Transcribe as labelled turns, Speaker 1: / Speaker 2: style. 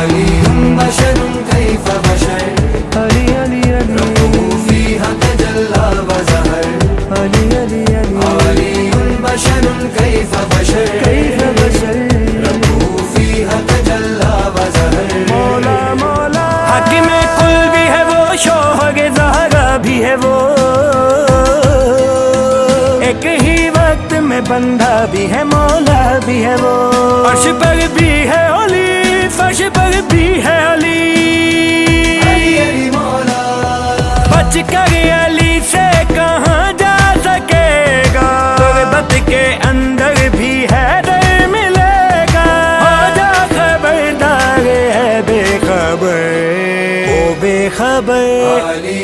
Speaker 1: علي بشر كيف بشر
Speaker 2: علي علي علي
Speaker 1: ربه فيها تجلى وزهر
Speaker 2: علي علي علي
Speaker 1: علي بشر كيف بشر
Speaker 2: كيف بشر
Speaker 1: ربه فيها تجلى وزهر
Speaker 2: मौला मौला हाकिम कुल भी है वो शोहर ज़हरा भी है वो एक ही वक्त में बंदा भी है मौला भी है वो अर्श पर भी है अली फर्श पर भी है अली
Speaker 1: अली मौला
Speaker 2: बच कर अली से कहाँ जा सकेगा गुर्बत के अंदर भी है दर मिलेगा हो जा खबरदार है बेखबर ओ बेखबर
Speaker 1: علي